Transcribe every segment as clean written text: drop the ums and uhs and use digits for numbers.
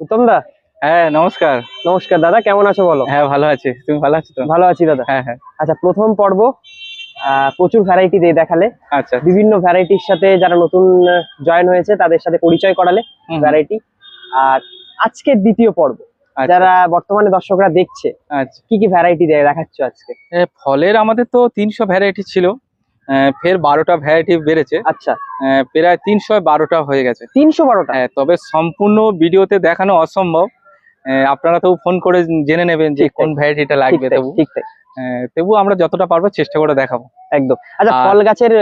উত্তম দা। হ্যাঁ, নমস্কার। নমস্কার দাদা, কেমন আছো বলো? হ্যাঁ, ভালো আছি। তুমি ভালো আছো তো? ভালো আছি দাদা। হ্যাঁ, হ্যাঁ। আচ্ছা, প্রথম পর্ব প্রচুর ভ্যারাইটি দিয়ে দেখালে, আচ্ছা। বিভিন্ন ভ্যারাইটির সাথে যারা নতুন জয়েন হয়েছে তাদের সাথে পরিচয় করালে ভ্যারাইটি। আর আজকের দ্বিতীয় পর্ব আচ্ছা, যারা বর্তমানে দর্শকরা দেখছে, আচ্ছা। কি কি ভ্যারাইটি দিয়ে দেখাচ্ছ আজকে? ফলের আমাদের তো 300 ভ্যারাইটি ছিল, ফের 12টা ভ্যারাইটি বেড়েছে। আচ্ছা, প্রায় 312টা হয়ে গেছে। 312টা? হ্যাঁ, তবে সম্পূর্ণ ভিডিওতে দেখানো অসম্ভব। আপনারা তো ফোন করে জেনে নেবেন যে ঠিক কোন তাই, ভ্যারাইটিটা ঠিক লাগবে। তাই, তবু ঠিক তাই। তবু আমরা যতটা পারবো চেষ্টা করে দেখাবো। একদম। আচ্ছা, আর ফল গাছের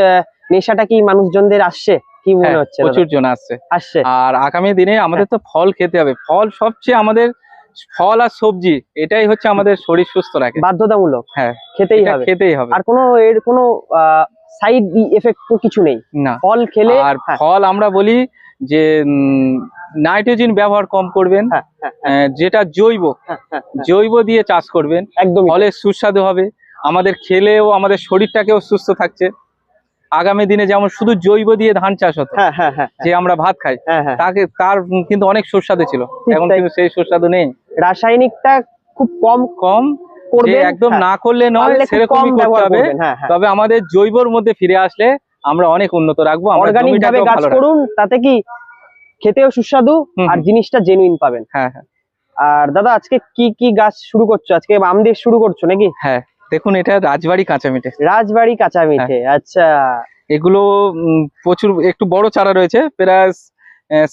নেশাটা কি মানুষজনদের আসছে, কি মনে হ্যাঁ, হচ্ছে দাদা? প্রচুর জন আসছে। আসছে। আর আগামী দিনে আমাদের তো ফল খেতে হবে। ফল সবচেয়ে আমাদের, ফল আর সবজি এটাই হচ্ছে আমাদের শরীর সুস্থ রাখে। বাধ্যতামূলক, হ্যাঁ, খেতেই এটা হবে। খেতেই হবে। আর কোনো এর কোনো সাইড এফেক্ট তো কিছু নেই না, ফল খেলে। আর হ্যাঁ, ফল আমরা বলি যে নাইট্রোজেন ব্যবহার কম করবেন, হ্যাঁ, হ্যাঁ, যেটা জৈব হ্যাঁ, হ্যাঁ, হ্যাঁ, জৈব দিয়ে চাষ করবেন। একদমই ফলে সুস্বাদু হবে, আমাদের খেলেও আমাদের শরীরটাকেও সুস্থ থাকছে। আগামী দিনে যেমন শুধু জৈব দিয়ে ধান চাষ হতো, হ্যাঁ, হ্যাঁ, হ্যাঁ, যে আমরা ভাত খাই, হ্যাঁ, হ্যাঁ, তার কিন্তু অনেক সুস্বাদু ছিল। ঠিক এখন তাই। কিন্তু সেই সুস্বাদু নেই। রাসায়নিকটা খুব কম কম যে করবেন, একদম হ্যাঁ, না করলে নয়, পারলে খুব কম সেরকমই করতে ব্যবহার হবে। করবেন। হ্যাঁ, হ্যাঁ, তবে আমাদের জৈবর মধ্যে ফিরে আসলে আমরা অনেক উন্নত রাখবো, আমরা অর্গানিক ভাবে জমিটাকেও গাছ ভালো রাখবো। করুন, তাতে কি খেতেও সুস্বাদু হুম, আর হুম। জিনিসটা জেনুইন পাবেন। হ্যাঁ, হ্যাঁ, আর দাদা, আজকে কি কি গাছ শুরু করছো? আজকে আম দিয়ে শুরু করছো নাকি? হ্যাঁ। দেখুন, এটা রাজবাড়ি কাঁচা মিঠে। রাজবাড়ি কাঁচা হ্যাঁ, মিঠে, আচ্ছা। এগুলো প্রচুর একটু বড় চারা রয়েছে, প্রায়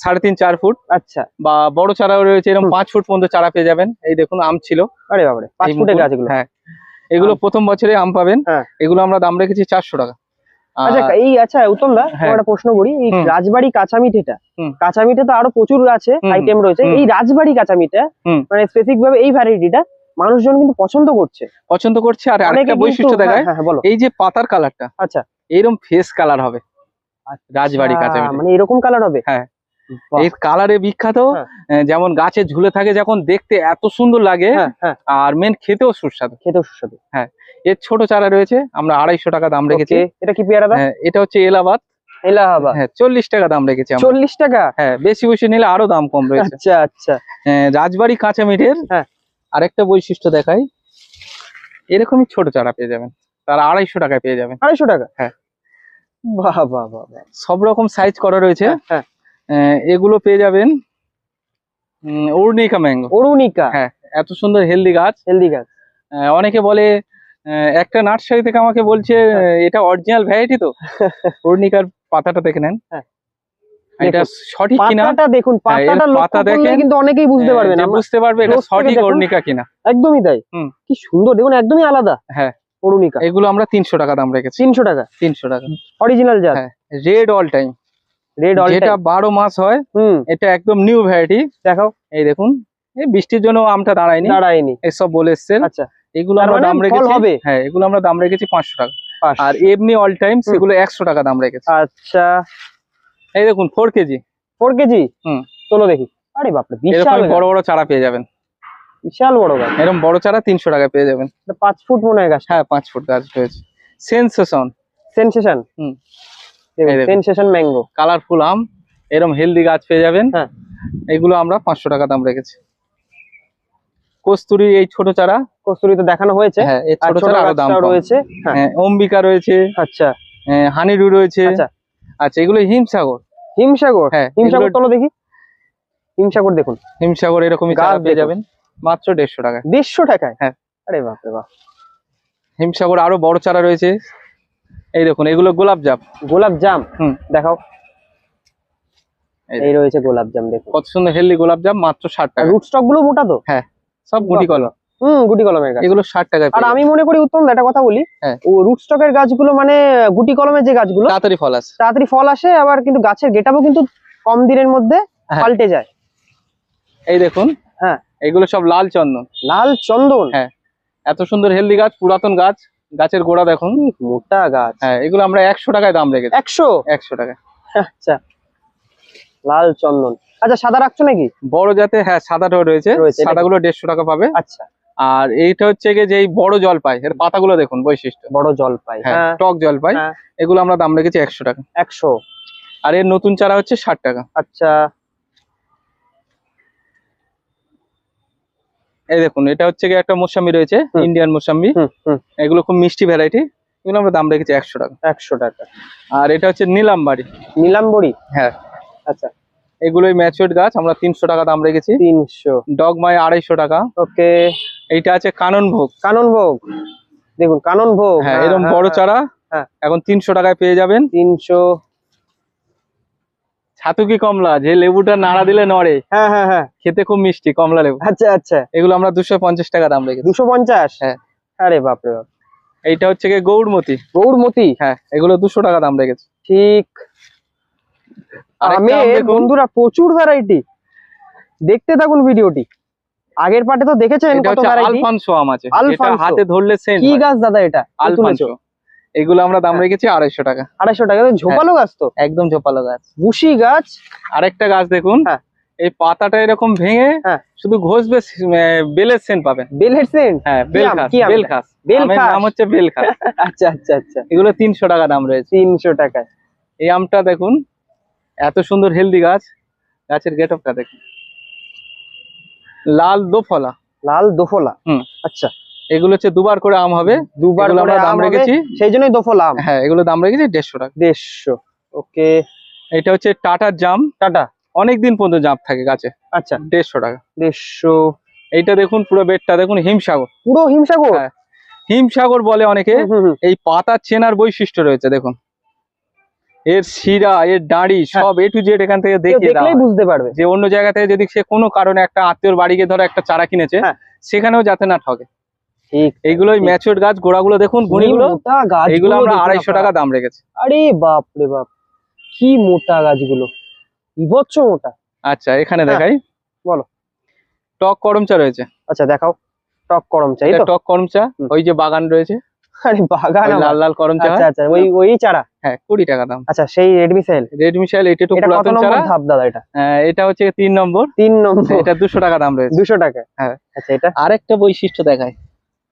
3.5-4 ফুট। আচ্ছা, বা বড় চারাও রয়েছে, এরকম হুম। 5 ফুট পর্যন্ত চারা পেয়ে যাবেন। এই দেখুন, আম ছিল। আরে বাবারে, 5 এই ফুটের মুকুল, গাছ এগুলো? হ্যাঁ, এগুলো আম। প্রথম বছরে আম পাবেন। হ্যাঁ। এগুলো আমরা দাম রেখেছি 400 টাকা। আচ্ছা, আর আচ্ছা উত্তম দা, হ্যাঁ, একটা প্রশ্ন করি। এই হুম, রাজবাড়ি কাঁচা মিঠেটা, হুম, কাঁচা মিঠে তো আরো প্রচুর আছে, হুম, আইটেম রয়েছে। হুম, এই রাজবাড়ি কাঁচা মিঠে হুম, মানে স্পেসিফিক ভাবে এই ভ্যারাইটিটা মানুষজন কিন্তু পছন্দ করছে, পছন্দ করছে। আর অনেকে আরেকটা কিন্তু। বৈশিষ্ট্য হ্যাঁ, দেখায়, হ্যাঁ, হ্যাঁ, বলো। এই যে পাতার কালারটা আচ্ছা, এইরকম ফেস কালার হবে রাজবাড়ি আচ্ছা, কাঁচা মিঠে। মানে এরকম কালার হবে? হ্যাঁ, বাহ। এই কালারে বিখ্যাত। হ্যাঁ, যেমন গাছে ঝুলে থাকে, যখন দেখতে এত সুন্দর লাগে, হ্যাঁ, হ্যাঁ, আর মেন খেতেও সুস্বাদু। খেতেও সুস্বাদু। হ্যাঁ, এর ছোট চারা রয়েছে, আমরা 250 টাকা দাম রেখেছি। ওকে, এটা কি পেয়ারা দা? হ্যাঁ, এটা হচ্ছে এলাহাবাদ। এলাহাবাদ। হ্যাঁ, 40 টাকা দাম রেখেছি আমরা। 40 টাকা? হ্যাঁ, বেশি বেশি নিলে আরো দাম কম রয়েছে। আচ্ছা, আচ্ছা। রাজবাড়ি কাঁচা মিঠের হ্যাঁ, আরেকটা বৈশিষ্ট্য দেখাই, এরকমই ছোট চারা পেয়ে যাবেন, তারা 250 টাকায় পেয়ে যাবেন। 250 টাকা? হ্যাঁ। বাহ, বাহ, বাহ, বাহ। সব রকম সাইজ করা রয়েছে। হ্যাঁ, হ্যাঁ। এগুলো পেয়ে যাবেন অরুণিকা ম্যাঙ্গো। অরুণিকা? হ্যাঁ, এত সুন্দর হেলদি গাছ। হেলদি গাছ। অনেকে বলে, একটা নার্সারি থেকে আমাকে বলছে, হ্যাঁ। এটা অরিজিনাল ভ্যারাইটি তো। অরুণিকার পাতাটা দেখে নেন, হ্যাঁ, এটা দেখুন, সঠিক কিনা। পাতাটা দেখুন, হ্যাঁ, এর পাতাটা লক্ষ্য পাতা করলে দেখেন, কিন্তু অনেকেই বুঝতে পারবে না। যে বুঝতে পারবে এটা close থেকে সঠিক দেখুন। অরুণিকা কিনা। একদমই তাই। হুম। কি সুন্দর, দেখুন, একদমই আলাদা। হ্যাঁ, অরুণিকা এগুলো আমরা 300 টাকা দাম রেখেছি। 300 টাকা? 300 টাকা। অরিজিনাল জাত? হ্যাঁ, red all time, red all যেটা টাইম? 12 মাস হয়। হুম, এটা একদম নিউ ভ্যারাইটি। দেখাও। এই দেখুন, এই বৃষ্টির জন্য আমটা দাঁড়ায়নি, দাঁড়ায়নি। এসব বলে এসছেন। আচ্ছা, এগুলো তার আমরা মানে দাম ফল রেখেছি। হবে? হ্যাঁ, এগুলো আমরা দাম রেখেছি 500 টাকা। 500। আর এমনি অল টাইম সেগুলো 100 টাকা দাম রেখেছি। আচ্ছা, এই দেখুন 4 কেজি। 4 কেজি? হুম। চলো দেখি। আরে বাপরে, এরকম বিশাল বড় গাছ, বড় চারা পেয়ে যাবেন। বিশাল বড় গাছ। এরকম বড় চারা 300 টাকায় পেয়ে যাবেন। 5 ফুট মনে হয় গাছ। হ্যাঁ, 5 ফুট গাছ রয়েছে। সেন্সেশন। সেনসেশন। হুম। দেখুন, এই দেখুন। Sensation mango. কালারফুল আম, এরকম হেলদি গাছ পেয়ে যাবেন। হ্যাঁ। এগুলো আমরা 500 টাকা দাম রেখেছি। কস্তুরি, এই ছোট চারা। কস্তুরি তো দেখানো হয়েছে। হ্যাঁ, এই আর ছোট ছোট চারা আরো দাম গাছটাও কম। রয়েছে। হ্যাঁ। হ্যাঁ, অম্বিকা রয়েছে, আচ্ছা, হানিডু রয়েছে। আচ্ছা। আচ্ছা, এগুলো হিমসাগর। হিমসাগর? হ্যাঁ, হিমসাগর এগুলো চলো দেখি। হিমসাগর দেখুন, হিমসাগর এরকমই গাছ চারা পেয়ে দেখুন। যাবেন মাত্র 150 টাকায়। 150 টাকায়? হ্যাঁ। আরে বাপরে বাপ। হিমসাগর আরো বড় চারা রয়েছে। এই দেখুন, এগুলো গোলাপ জাম। গোলাপ জাম? হুম। দেখাও। এই রয়েছে গোলাপ জাম, দেখুন কত সুন্দর হেলদি গোলাপ জাম, মাত্র 60 টাকা। রুট স্টক গুলো মোটা তো? হ্যাঁ, সব গুটি কলম। গুটি কলমের গাছ। এগুলো 60 টাকায় আর আমি মনে করি উত্তম, একটা কথা বলি, হ্যাঁ, ও রুট স্টকের গাছগুলো মানে গুটি কলমের যে গাছগুলো তাড়াতাড়ি ফল আসে, তাড়াতাড়ি ফল আসে, আবার কিন্তু গাছের গেটাপও কিন্তু কম দিনের মধ্যে হ্যাঁ, পাল্টে যায়। এই দেখুন। হ্যাঁ, এগুলো সব লাল চন্দন। লাল চন্দন? হ্যাঁ, এত সুন্দর হেলদি গাছ, পুরাতন গাছ, গাছের গোড়া দেখুন। মোটা গাছ। হ্যাঁ, এগুলো আমরা 100 টাকায় দাম রেখেছি। 100 টাকায়। আচ্ছা, লাল চন্দন। আচ্ছা, সাদা রাখছো নাকি? বড় জাতে, হ্যাঁ, সাদাটাও রয়েছে। সাদাগুলো 150 টাকা পাবে। আচ্ছা। আর এইটা হচ্ছে গিয়ে যে বড় জলপাই, এর পাতাগুলো দেখুন, বৈশিষ্ট্য। বড় জলপাই? হ্যাঁ, টক জলপাই। এগুলো আমরা দাম রেখেছি 100 টাকা। 100। আর এর নতুন চারা হচ্ছে 60 টাকা। আচ্ছা, এই দেখুন, এটা হচ্ছে কি একটা মোসাম্বি রয়েছে, হুম। ইন্ডিয়ান মোসাম্বি। এগুলো খুব মিষ্টি ভ্যারাইটি, এগুলো আমরা দাম রেখেছি 100 টাকা। 100 টাকা। আর এটা হচ্ছে নীলাম্বাড়ি। নীলাম্বরী। হ্যাঁ, আচ্ছা, এগুলোই ম্যাচিউরড গাছ, আমরা 300 টাকা দাম রেখেছি। 300। ডগমাই 250 টাকা। ওকে। এইটা আছে কাননভোগ। কাননভোগ, দেখুন কাননভোগ। হ্যাঁ, এরকম বড় চারা হ্যাঁ। এখন 300 টাকায় পেয়ে যাবেন। 300। ছাতুকি কমলা, যে লেবুটা নাড়া দিলে নড়ে, হ্যাঁ হ্যাঁ হ্যাঁ। খেতে খুব মিষ্টি, কমলা লেবু। আচ্ছা আচ্ছা। এগুলো আমরা 250 টাকা দাম রেখেছি। 250। হ্যাঁ। আরে বাপরে বাপ। এইটা হচ্ছে কি গৌড়মতি। গৌড়মতি। হ্যাঁ, এগুলো 200 টাকা দাম রেখেছি। ঠিক। আরেকটা আম দেখুন। বন্ধুরা প্রচুর ভ্যারাইটি, দেখতে থাকুন ভিডিওটি। আগের পার্টে তো দেখেছেন এটা কত হচ্ছে ভ্যারাইটি। আলফানসো আম আছে, এটা আলফানসো। হাতে ধরলে সেন্ট কি হয়। গাছ দাদা এটা? আলফানসো, এগুলো আমরা দাম হ্যাঁ। রেখেছি 250 টাকা। 250 টাকা। ঝোপালো গাছ তো, একদম ঝোপালো গাছ, বুশি গাছ। আরেকটা গাছ দেখুন। হ্যাঁ। এই পাতাটা এরকম ভেঙে হ্যাঁ। শুধু ঘষবে, বেলের সেন্ট পাবেন। বেলের সেন্ট। হ্যাঁ, কি আম? বেলখাস। আমের বেলখাস। নাম হচ্ছে বেলখাস। আচ্ছা আচ্ছা আচ্ছা। এগুলো 300 টাকা দাম রয়েছে। 300 টাকায়। এই আমটা দেখুন, এত সুন্দর হেলদি গাছ, গাছের গেটআপটা দেখুন। লাল দোফলা। লাল দোফলা। হুম। আচ্ছা, এগুলো হচ্ছে দুবার করে আম হবে, দুবার এগুলো করে আমরা দাম আম হবে, রেখেছি। সেই জন্যই দোফলা আম। হ্যাঁ, এগুলো দাম রেখেছি 150 টাকা। 150। ওকে। এটা হচ্ছে টাটার জাম, টাটা। অনেকদিন পর্যন্ত জাম থাকে গাছে। আচ্ছা, 150 টাকা। 150। এইটা দেখুন, পুরো বেডটা দেখুন, হিমসাগর। পুরো হিমসাগর। হ্যাঁ, হিমসাগর বলে অনেকে। হুম, হুম। এই পাতার চেনার বৈশিষ্ট্য রয়েছে, দেখুন এর শিরা, এর ডাঁড়ি, সব A to Z এখান থেকে কেউ দেখিয়ে দেওয়া দেখলেই হয়। বুঝতে পারবে। যে অন্য জায়গা থেকে যদি সে কোনো কারণে একটা আত্মীয়র বাড়ি গিয়ে ধরো একটা চারা কিনেছে, হ্যাঁ। সেখানেও যাতে না ঠকে। ঠিক। এইগুলোই ঠিক। ম্যাচিউরড গাছ, গোড়াগুলো দেখুন, কি গুঁড়িগুলো। মোটা গাছগুলো এইগুলো আমরা দেখুন 250 টাকা দাম রেখেছি। আরে বাপ রে বাপ, কি মোটা গাছগুলো, বিভৎস মোটা। আচ্ছা, এখানে হ্যাঁ। দেখাই। বলো। টক করমচা রয়েছে। আচ্ছা দেখাও। টক করমচা, এই এটা তো? টক করমচা, হুম। ওই যে বাগান রয়েছে, আরে বাগান ওই আমার। লাল লাল করমচা। আচ্ছা আচ্ছা, ওই চারা। হ্যাঁ, 20 টাকা দাম। আচ্ছা, সেই রেডমি সেল। রেড মিশাইল, এটা একটু এটা কত পুরাতন নম্বর চারা। ধাপ দাদা এটা? এটা হচ্ছে 3 নম্বর। 3 নম্বর। এটা 200 টাকা দাম রয়েছে। 200 টাকা। হ্যাঁ। আচ্ছা, এটা? আরেকটা বৈশিষ্ট্য দেখায়।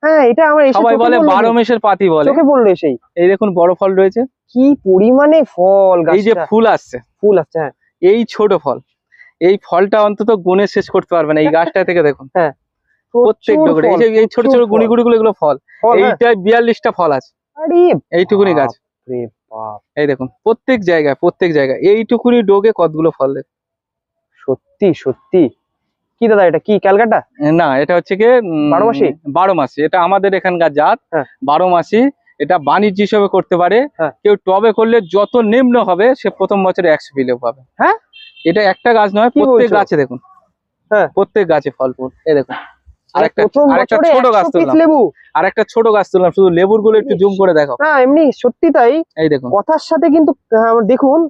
হ্যাঁ, এটা আমার এসে সবাই চোখে বলে পড়লো 12 মেশের পাতি বলে। চোখে পড়লো সেই। এই দেখুন, বড় ফল রয়েছে, কি পরিমাণে ফল এই যে গাছটা। ফুল আসছে, ফুল আছে। হ্যাঁ। এই ছোট ফল, এই ফলটা অন্তত গুনে শেষ করতে পারবে না। এই গাছটা থেকে দেখুন, হ্যাঁ। প্রত্যেক প্রচুর ডগরে ফল, এই ছোট ছোট প্রচুর গুড়ি ফল। গুড়িগুলো, এগুলো ফল। ফল, হ্যাঁ। এইটাই 42টা ফল আছে, আরে এইটুকুনি গাছ। বাপরে বাপ, এই দেখুন, প্রত্যেক জায়গায় এইটুকুনি ডোগে কতগুলো ফল দেখুন। সত্যি সত্যি। কি দাদা এটা, কি ক্যালকাটা? না, এটা হচ্ছে কি 12 মাসি? 12 মাসি। এটা আমাদের এখানকার জাত। হ্যাঁ। 12 মাসি। এটা বাণিজ্য হিসেবে করতে পারে। হ্যাঁ। কেউ টবে করলে যত নিম্ন হবে, সে প্রথম বছরে 100 কিলো পাবে। হ্যাঁ। এটা একটা গাছ নয়, কি প্রত্যেক বলছো? গাছে দেখুন। হ্যাঁ। প্রত্যেক গাছে ফল ফুল। এই দেখুন, আরেকটা প্রথম আরেকটা বছরে ছোট 100 গাছ পিস তুললাম, লেবু। আরেকটা ছোট গাছ তুললাম, শুধু লেবুর গুলো একটু জুম করে দেখো। না এমনি সত্যি তাই, এই দেখুন, কথার সাথে কিন্তু দেখুন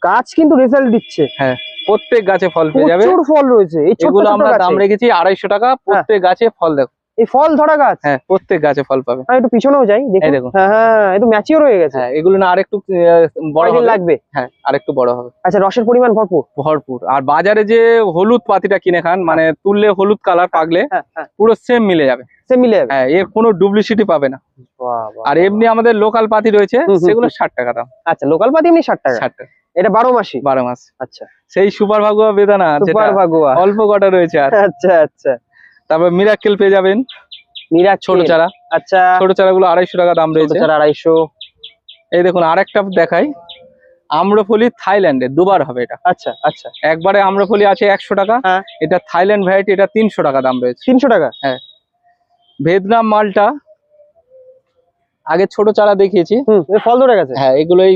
গাছ কিন্তু রেজাল্ট দিচ্ছে। হ্যাঁ, প্রত্যেক গাছে ফল পেয়ে যাবে। প্রচুর ফল রয়েছে এই ছোট এগুলো ছোট আমরা দাম গাছে। রেখেছি 250 টাকা। প্রত্যেক গাছে ফল দেখো। এই ফল ধরা গাছ। হ্যাঁ, প্রত্যেক গাছে ফল পাবে। আমি একটু পিছনেও যাই দেখুন। এই দেখুন। হ্যাঁ হ্যাঁ, একটু ম্যাচিওর হয়ে গেছে। হ্যাঁ, এগুলো না আরেকটু বড় কয়দিন হবে। লাগবে? হ্যাঁ, আরেকটু বড় হবে। আচ্ছা, রসের পরিমাণ ভরপুর। ভরপুর। আর বাজারে যে হলুদ পাতিটা কিনে খান, মানে তুললে হলুদ কালার পাকলে হ্যাঁ হ্যাঁ, পুরো সেম মিলে যাবে। সে মিলে যাবে। হ্যাঁ, এর কোনো ডুপ্লিসিটি পাবে না। বাহ, বাহ, আর বাহ। এমনি আমাদের লোকাল পাতি রয়েছে, হুম, হুম, সেগুলো 60 টাকা দাম। আচ্ছা, লোকাল পাতি এমনি 60 টাকা। 60 টাকা। এটা 12 মাসি। 12 মাস। আচ্ছা, সেই সুপার ভাগুয়া বেদানা, যেটা সুপার ভাগুয়া। অল্প কটা রয়েছে। আর আচ্ছা আচ্ছা, তারপর মিরাক্কেল পেয়ে যাবেন, মিরাক্কেল। ছোট চারা। আচ্ছা, ছোট চারাগুলো 250 টাকা দাম ছোট রয়েছে। চারা 250। এই দেখুন, আরেকটা দেখাই। আম্রফলি থাইল্যান্ডে দুবার হবে এটা। আচ্ছা আচ্ছা। একবারে আম্রফলি আছে 100 টাকা। হ্যাঁ। এটা থাইল্যান্ড ভ্যারাইটি, এটা 300 টাকা দাম রয়েছে। 300 টাকা। ভিয়েতনাম মালটা আগে ছোট চারা দেখিয়েছি। এর ফল ধরে গেছে। হ্যাঁ, এগুলোই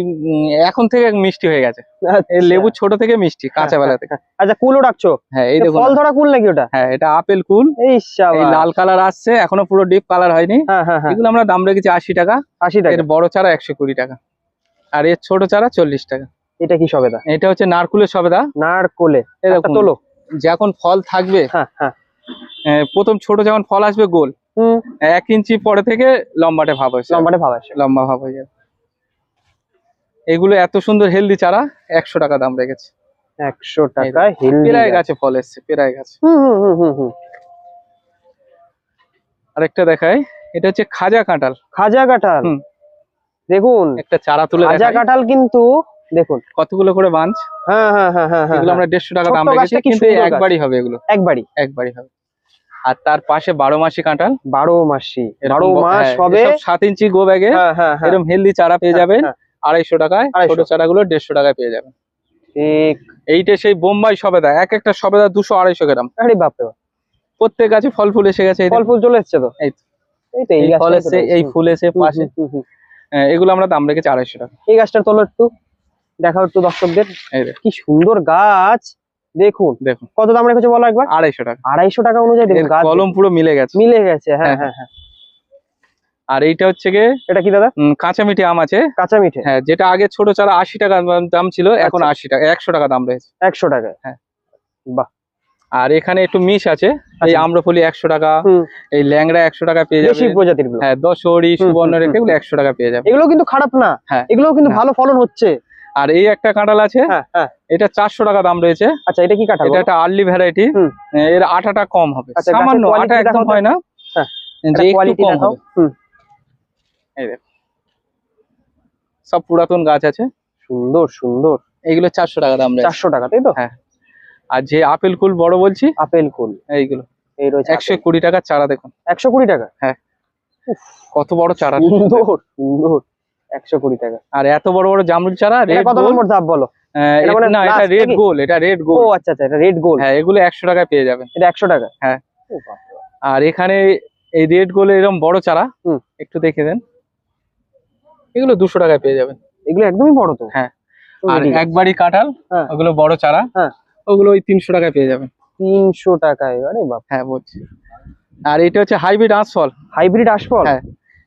এখন থেকে মিষ্টি হয়ে গেছে। এই আচ্ছা। লেবু ছোট থেকে মিষ্টি, কাঁচা বেলা থেকে। আচ্ছা, কুলও রাখছো? হ্যাঁ, এই দেখুন। ফল ধরা কুল নাকি ওটা? হ্যাঁ, এটা আপেল কুল। এই এই শাবাশ। লাল কালার আসছে, এখনো পুরো ডিপ কালার হয়নি। হ্যাঁ হ্যাঁ হ্যাঁ, এগুলো আমরা দাম রেখেছি 80 টাকা। 80 টাকা। এর বড় চারা 120 টাকা। আর এর ছোট চারা 40 টাকা। এটা কি সবেদা? এটা হচ্ছে নারকুলের সবেদা। নারকোলে। এই একটা দেখুন, তোলো। যখন ফল থাকবে, হ্যাঁ হ্যাঁ। প্রথম ছোট যখন ফল আসবে গোল, 1 ইঞ্চি পরে থেকে লম্বাটে ভাব হয়েছে, লম্বাটে ভাব আসে। লম্বা ভাব হয়ে যাবে। এগুলো এত সুন্দর হেলদি চারা 100 টাকা দাম রেখেছে। 100 টাকায় হেলদি পেরাই গাছে ফল এসছে, পেরাই গাছ। হুম। আরেকটা দেখাই, এটা হচ্ছে খাজা কাঁঠাল। খাজা কাঁঠাল। হুম। দেখুন, একটা চারা তুলে খাজা দেখাই। কাঁঠাল কিন্তু দেখুন কতগুলো করে বাঞ্চ। হ্যাঁ হ্যাঁ হ্যাঁ হ্যাঁ, এগুলো আমরা 150 টাকা দাম ছোট্ট রেখেছি, গাছটা কি কিন্তু সুন্দর গাছ। একবারই হবে, এগুলো একবারই। একবারই হবে। আর তার পাশে 12 মাসি কাঁঠাল, 12 মাসি, এরকম 12 মাস হ্যাঁ, হবে। এসব 7 ইঞ্চি গো ব্যাগে হ্যাঁ হ্যাঁ হ্যাঁ, এরকম হেলদি চারা পেয়ে হ্যাঁ, যাবেন হ্যাঁ। 250 টাকায়, 250 ছোট চারাগুলো 150 টাকায় পেয়ে যাবেন। ঠিক। এইটা সেই বোম্বাই সবেদা, এক একটা সবেদা 200-250 গ্রাম। আরে বাপরে বাপ, প্রত্যেক গাছে ফল ফুল এসে গেছে, এই ফল দেখুন। ফুল চলে এসছে তো। এই তো, এই তো এই ফল গাছটাই তো এসছে, রয়েছে। এই ফুল এসে হুম, পাশে। হুম, হুম। এগুলো আমরা দাম রেখেছি 250 টাকা। এই গাছটার তোলো একটু, দেখাও একটু দর্শকদের। এই দেখুন, কি সুন্দর গাছ, দেখুন। দেখুন কত দাম রেখেছো বলো একবার? 250 টাকা। 250 টাকা অনুযায়ী দেখুন এর গাছ কলম পুরো মিলে গেছে। মিলে গেছে। হ্যাঁ হ্যাঁ, হ্যাঁ হ্যাঁ। আর এইটা হচ্ছে গিয়ে এটা কি দাদা? কাঁচা মিঠে আম আছে। কাঁচা মিঠে। হ্যাঁ, যেটা আগে ছোট চারা 80 টাকা দাম ছিল, এখন আচ্ছা। 80 টাকা, 100 টাকা দাম রয়েছে। 100 টাকায়। হ্যাঁ। বাহ। আর এখানে একটু মিশ আছে, এই আচ্ছা। আম্রফলি 100 টাকা, হুম। এই ল্যাংড়া 100 টাকা পেয়ে দেশি যাবে। প্রজাতির গুলো। হ্যাঁ, দশহরি, হুম, সুবর্ণ হুম, রেখা এগুলো 100 টাকা পেয়ে যাবে। এগুলো কিন্তু খারাপ না। হ্যাঁ। এগুলো কিন্তু না। ভালো ফলন হচ্ছে। আর এই একটা কাঁঠাল আছে, হ্যাঁ হ্যাঁ। এটা 400 টাকা দাম রয়েছে। আচ্ছা, এটা কি কাঁঠাল? এটা একটা আর্লি ভ্যারাইটি, হুম। এর আঠাটা কম হবে, আচ্ছা, গাছের সামান্য, quality আটা একদম দেখাও তো। হয় না, হ্যাঁ, যে একটু কোয়ালিটি কম দেখাও। হবে। হুম। এই দেখো, সব পুরাতন গাছ আছে, সুন্দর সুন্দর। এইগুলো 400 টাকা দাম রয়েছে। 400 টাকা, তাই তো? হ্যাঁ। আর যে আপেল কুল বড় বলছি, আপেল কুল এইগুলো এই রয়েছে। 120 টাকার চারা, দেখুন 120 টাকা। হ্যাঁ, কত বড় চারা, সুন্দর সুন্দর। 120 টাকা। আর এত বড় বড় জামরুল চারা, এটা রেড কত গোল। নম্বর ধাপ বলো? এটা মানে না, এটা last রেড নাকি? গোল, এটা রেড ও গোল। আচ্ছা আচ্ছা, এটা রেড গোল। হ্যাঁ, এগুলো 100 টাকায় পেয়ে যাবেন। এটা 100 টাকা। হ্যাঁ। ও বাপরে বাপ। আর এখানে এই রেড গোলে এরকম বড় চারা, হুম। একটু দেখে দেন, এগুলো 200 টাকায় পেয়ে যাবেন। এগুলো একদমই বড় তো। হ্যাঁ। তো আর ready। একবারই কাঁঠাল, হ্যাঁ। ওগুলো বড় চারা, হ্যাঁ। ওগুলো ওই 300 টাকায় পেয়ে যাবেন। 300 টাকায়? আরে বাপ। হ্যাঁ, বলছি। আর এটা হচ্ছে হাইব্রিড আঁশফল। হাইব্রিড আশফল? হ্যাঁ,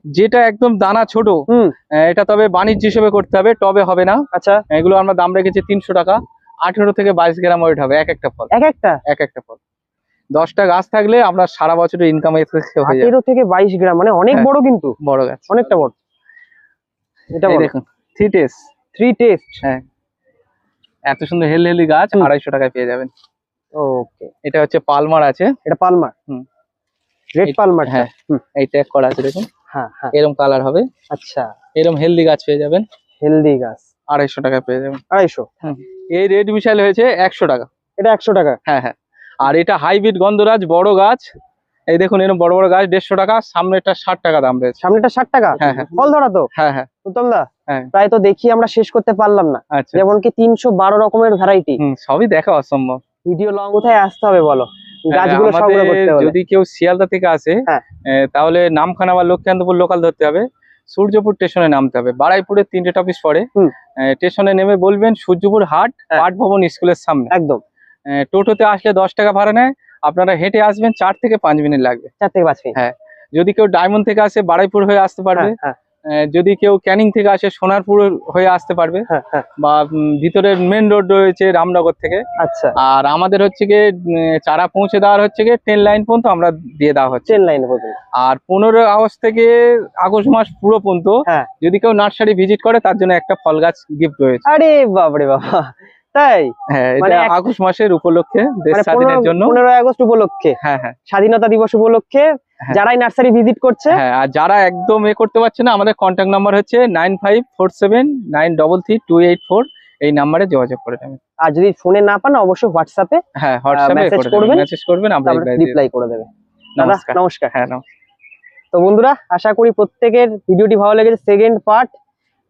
যেটা একদম দানা ছোট, হুম। এটা তবে বাণিজ্য হিসেবে করতে হবে, টবে হবে না। আচ্ছা। এগুলো আমরা দাম রেখেছি 300 টাকা, 18 থেকে 22 গ্রাম ওয়েট হবে এক একটা ফল। এক একটা? এক একটা ফল 10টা গাছ থাকলে আপনার সারা বছরের ইনকাম হয়ে যাবে। 18 থেকে 22 গ্রাম, মানে অনেক হ্যাঁ। বড় কিন্তু। বড় গাছ, অনেকটা বড়। এটা এই বড়। দেখুন 3 টেস্ট। 3 টেস্ট। হ্যাঁ, এত সুন্দর হেলদি গাছ হুম। 250 টাকায় পেয়ে যাবেন। ওকে। এটা হচ্ছে পালমার আছে। এটা পালমার। হুম। Red Palmer. হ্যাঁ, হুম। এই ট্যাগ করা আছে, দেখুন হ্যাঁ হ্যাঁ। এরকম কালার হবে, আচ্ছা। এরকম হেলদি গাছ পেয়ে যাবেন, হেলদি গাছ 250 টাকায় পেয়ে যাবেন। 250। এই রেড মিশাইল হয়েছে 100 টাকা। এটা 100 টাকা। হ্যাঁ হ্যাঁ। আর এটা হাইব্রিড গন্ধরাজ বড় গাছ, এই দেখুন এরকম বড় বড় গাছ 150 টাকা, সামনেটা 60 টাকা দাম রয়েছে। সামনেটা 60 টাকা। হ্যাঁ, হ্যাঁ। ফল ধরা তো? হ্যাঁ হ্যাঁ উত্তম দা, হ্যাঁ। প্রায় তো দেখি আমরা শেষ করতে পারলাম না। আচ্ছা। যেমন কি 312 রকমের ভ্যারাইটি। সবই দেখা অসম্ভব। ভিডিও লং, কোথায় আসতে হবে বলো? গাছগুলো আমাদের সংগ্রহ করতে হলে যদি কেউ শিয়ালদা থেকে আসে, হ্যাঁ। তাহলে নামখানা বা লক্ষ্মীকান্তপুর লোকাল ধরতে হবে, সূর্যপুর স্টেশনে নামতে হবে, বারাইপুরে 3টে অফিস পরে। হুম। স্টেশনে নেমে বলবেন সূর্যপুর হাট, হ্যাঁ। পাঠ ভবন স্কুলের সামনে। একদম। টোটোতে আসলে 10 টাকা ভাড়া নেয়, আপনারা হেঁটে আসবেন 4 থেকে 5 মিনিট লাগবে। 4 থেকে 5 মিনিট। হ্যাঁ। যদি কেউ ডায়মন্ড থেকে আসে বারাইপুর হয়ে আসতে পারবে, হ্যাঁ যদি কেউ ক্যানিং থেকে আসে সোনারপুর হয়ে আসতে পারবে, হ্যাঁ হ্যাঁ। বা ভিতরের মেন রোড রয়েছে রামনগর থেকে। আচ্ছা। আর আমাদের হচ্ছে গিয়ে চারা পৌঁছে দেওয়ার হচ্ছে গিয়ে 10 লাইন পর্যন্ত আমরা দিয়ে দেওয়া হচ্ছে। 10 লাইনে পর্যন্ত। আর 15 আগস্ট থেকে আগস্ট মাস পুরো পর্যন্ত হ্যাঁ। যদি কেউ নার্সারি ভিজিট করে তার জন্য একটা ফল গাছ গিফট রয়েছে। আরে বাপরে বাবা, তাই? হ্যাঁ, মানে এটা আগস্ট মাসের উপলক্ষে, দেশ মানে স্বাধীনের জন্য। 15 আগস্ট উপলক্ষে, হ্যাঁ হ্যাঁ স্বাধীনতা দিবস উপলক্ষে হ্যাঁ। যারাই নার্সারি ভিজিট করছে। হ্যাঁ, আর যারা একদম করতে পারছে না, আমাদের কন্ট্যাক্ট নাম্বার হচ্ছে 9547933284, এই নাম্বারে যোগাযোগ করে নেবেন। আর যদি ফোনে না পান অবশ্যই হোয়াটসঅ্যাপে হ্যাঁ, হোয়াটসঅ্যাপে message করবেন, মেসেজ করবেন, আমরা রিপ্লাই করে দেবে। দাদা নমস্কার। নমস্কার। হ্যাঁ, নমস্কার। তো বন্ধুরা, আশা করি প্রত্যেকের ভিডিওটি ভালো লেগেছে। সেকেন্ড পার্ট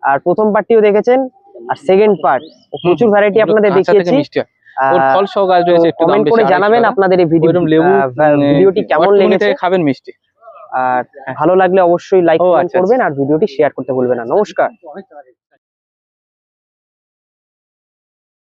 আর প্রথম পার্টটিও দেখেছেন, আর সেকেন্ড পার্ট প্রচুর ভ্যারাইটি আপনাদের দেখিয়েছি। ওর ফল সহ গাছ রয়েছে, একটু দাম কমেন্ট বেশি, করে 250 জানাবেন টাকা। আপনাদের এই ওইরকম লেবু ভিডিওটি কেমন বটতলায় লেগেছে। থেকে খাবেন মিষ্টি। আর ভালো লাগলে অবশ্যই লাইক ও, কমেন্ট আচ্ছা, করবেন, আর ভিডিওটি শেয়ার করতে ভুলবেন না। নমস্কার।